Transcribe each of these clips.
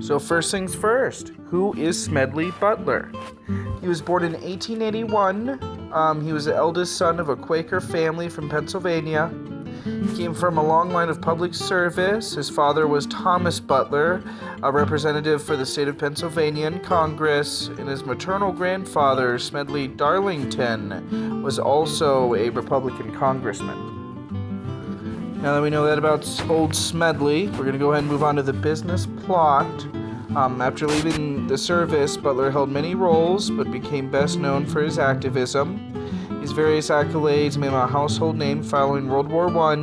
So first things first, who is Smedley Butler? He was born in 1881. He was the eldest son of a Quaker family from Pennsylvania. He came from a long line of public service. His father was Thomas Butler, a representative for the state of Pennsylvania in Congress, and his maternal grandfather, Smedley Darlington, was also a Republican congressman. Now that we know that about old Smedley, we're going to go ahead and move on to the business plot. After leaving the service, Butler held many roles, but became best known for his activism. His various accolades made him a household name following World War I.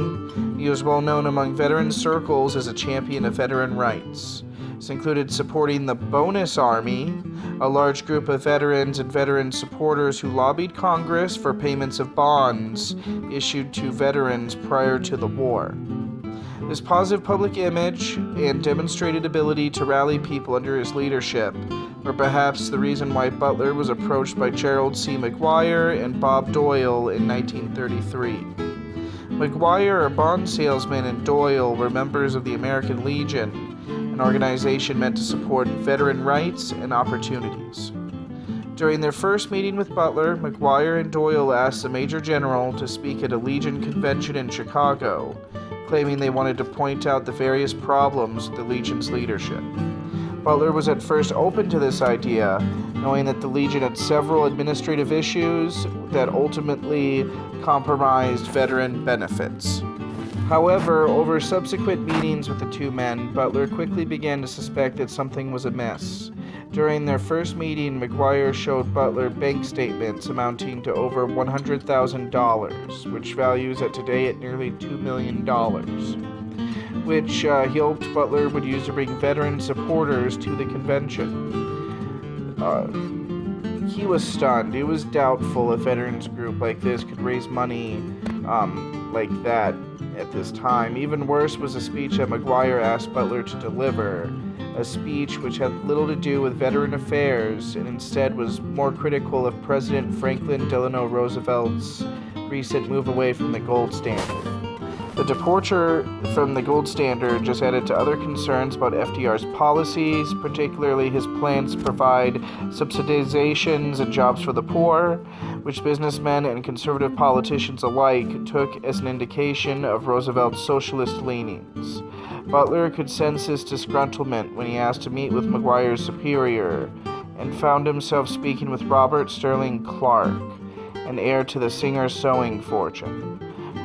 He was well known among veteran circles as a champion of veteran rights. This included supporting the Bonus Army, a large group of veterans and veteran supporters who lobbied Congress for payments of bonds issued to veterans prior to the war. This positive public image and demonstrated ability to rally people under his leadership were perhaps the reason why Butler was approached by Gerald C. McGuire and Bob Doyle in 1933. McGuire, a bond salesman, and Doyle were members of the American Legion, an organization meant to support veteran rights and opportunities. During their first meeting with Butler, McGuire and Doyle asked the Major General to speak at a Legion convention in Chicago, claiming they wanted to point out the various problems with the Legion's leadership. Butler was at first open to this idea, knowing that the Legion had several administrative issues that ultimately compromised veteran benefits. However, over subsequent meetings with the two men, Butler quickly began to suspect that something was amiss. During their first meeting, McGuire showed Butler bank statements amounting to over $100,000, which values it today at nearly $2 million, which he hoped Butler would use to bring veteran supporters to the convention. He was stunned. It was doubtful a veterans group like this could raise money like that at this time. Even worse was a speech that McGuire asked Butler to deliver, a speech which had little to do with veteran affairs and instead was more critical of President Franklin Delano Roosevelt's recent move away from the gold standard. The departure from the gold standard just added to other concerns about FDR's policies, particularly his plans to provide subsidizations and jobs for the poor, which businessmen and conservative politicians alike took as an indication of Roosevelt's socialist leanings. Butler could sense his disgruntlement when he asked to meet with McGuire's superior, and found himself speaking with Robert Sterling Clark, an heir to the Singer sewing fortune.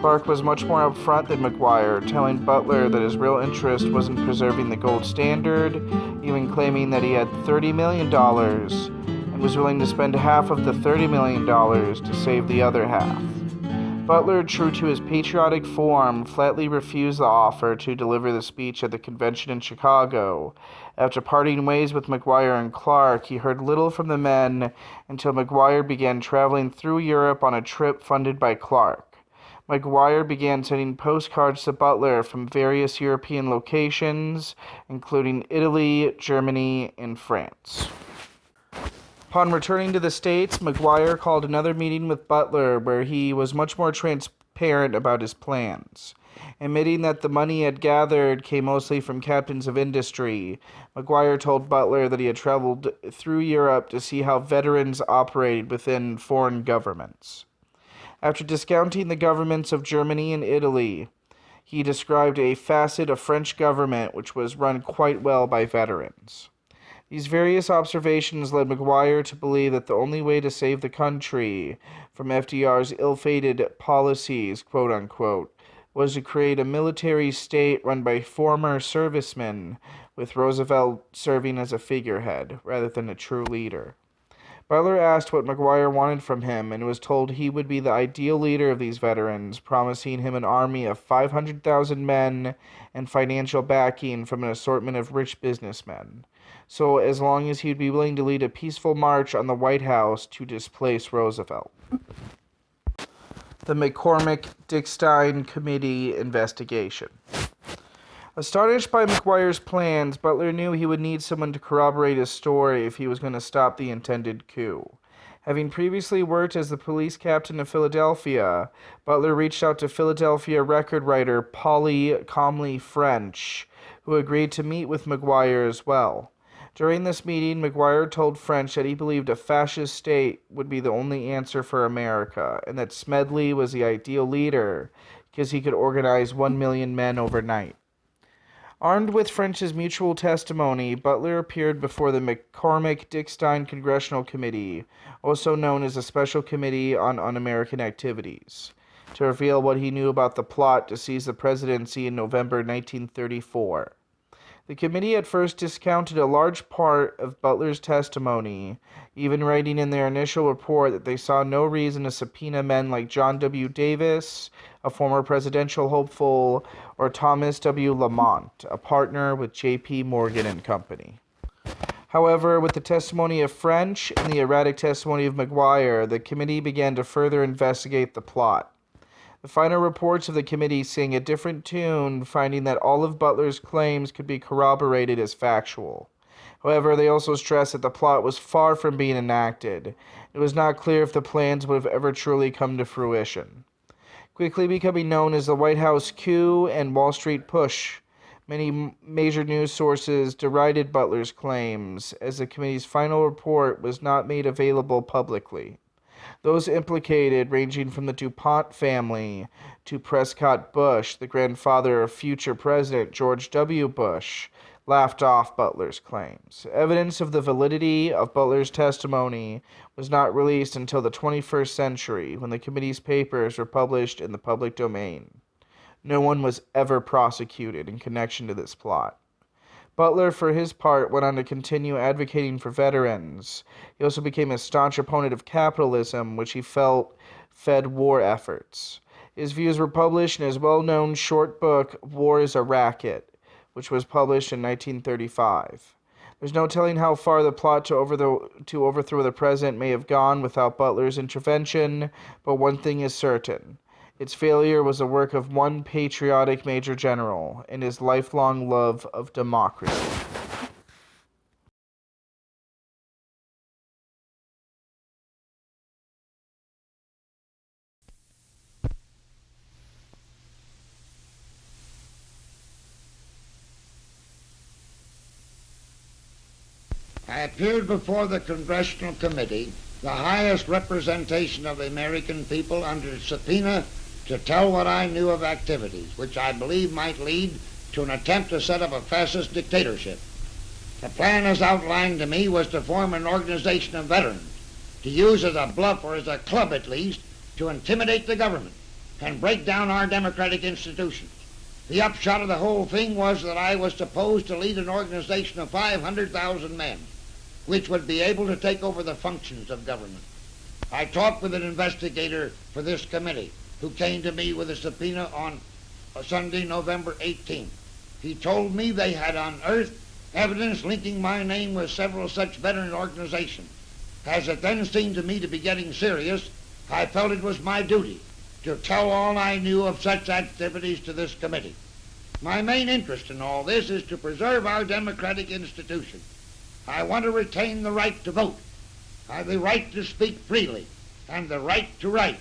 Clark was much more upfront than McGuire, telling Butler that his real interest was in preserving the gold standard, even claiming that he had $30 million and was willing to spend half of the $30 million to save the other half. Butler, true to his patriotic form, flatly refused the offer to deliver the speech at the convention in Chicago. After parting ways with McGuire and Clark, he heard little from the men until McGuire began traveling through Europe on a trip funded by Clark. McGuire began sending postcards to Butler from various European locations, including Italy, Germany, and France. Upon returning to the States, McGuire called another meeting with Butler where he was much more transparent about his plans. Admitting that the money he had gathered came mostly from captains of industry, McGuire told Butler that he had traveled through Europe to see how veterans operated within foreign governments. After discounting the governments of Germany and Italy, he described a facet of French government which was run quite well by veterans. These various observations led McGuire to believe that the only way to save the country from FDR's ill-fated policies, quote-unquote, was to create a military state run by former servicemen, with Roosevelt serving as a figurehead rather than a true leader. Butler asked what McGuire wanted from him and was told he would be the ideal leader of these veterans, promising him an army of 500,000 men and financial backing from an assortment of rich businessmen, so as long as he would be willing to lead a peaceful march on the White House to displace Roosevelt. The McCormick-Dickstein Committee investigation. Astonished by McGuire's plans, Butler knew he would need someone to corroborate his story if he was going to stop the intended coup. Having previously worked as the police captain of Philadelphia, Butler reached out to Philadelphia record writer Polly Comley French, who agreed to meet with McGuire as well. During this meeting, McGuire told French that he believed a fascist state would be the only answer for America, and that Smedley was the ideal leader because he could organize 1 million men overnight. Armed with French's mutual testimony, Butler appeared before the McCormick-Dickstein Congressional Committee, also known as the Special Committee on Un-American Activities, to reveal what he knew about the plot to seize the presidency in November 1934. The committee at first discounted a large part of Butler's testimony, even writing in their initial report that they saw no reason to subpoena men like John W. Davis, a former presidential hopeful, or Thomas W. Lamont, a partner with J.P. Morgan and Company. However, with the testimony of French and the erratic testimony of McGuire, the committee began to further investigate the plot. The final reports of the committee sing a different tune, finding that all of Butler's claims could be corroborated as factual. However, they also stress that the plot was far from being enacted. It was not clear if the plans would have ever truly come to fruition. Quickly becoming known as the White House Coup and Wall Street Putsch, many major news sources derided Butler's claims, as the committee's final report was not made available publicly. Those implicated, ranging from the DuPont family to Prescott Bush, the grandfather of future President George W. Bush, laughed off Butler's claims. Evidence of the validity of Butler's testimony was not released until the 21st century, when the committee's papers were published in the public domain. No one was ever prosecuted in connection to this plot. Butler, for his part, went on to continue advocating for veterans. He also became a staunch opponent of capitalism, which he felt fed war efforts. His views were published in his well-known short book, War is a Racket, which was published in 1935. There's no telling how far the plot to overthrow the president may have gone without Butler's intervention, but one thing is certain. Its failure was the work of one patriotic major general and his lifelong love of democracy. I appeared before the Congressional Committee, the highest representation of the American people, under subpoena to tell what I knew of activities which I believe might lead to an attempt to set up a fascist dictatorship. The plan as outlined to me was to form an organization of veterans, to use as a bluff, or as a club at least, to intimidate the government and break down our democratic institutions. The upshot of the whole thing was that I was supposed to lead an organization of 500,000 men, which would be able to take over the functions of government. I talked with an investigator for this committee, who came to me with a subpoena on Sunday, November 18th. He told me they had unearthed evidence linking my name with several such veteran organizations. As it then seemed to me to be getting serious, I felt it was my duty to tell all I knew of such activities to this committee. My main interest in all this is to preserve our democratic institution. I want to retain the right to vote, the right to speak freely, and the right to write.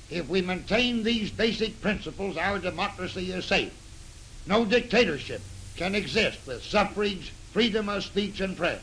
If we maintain these basic principles, our democracy is safe. No dictatorship can exist with suffrage, freedom of speech, and press.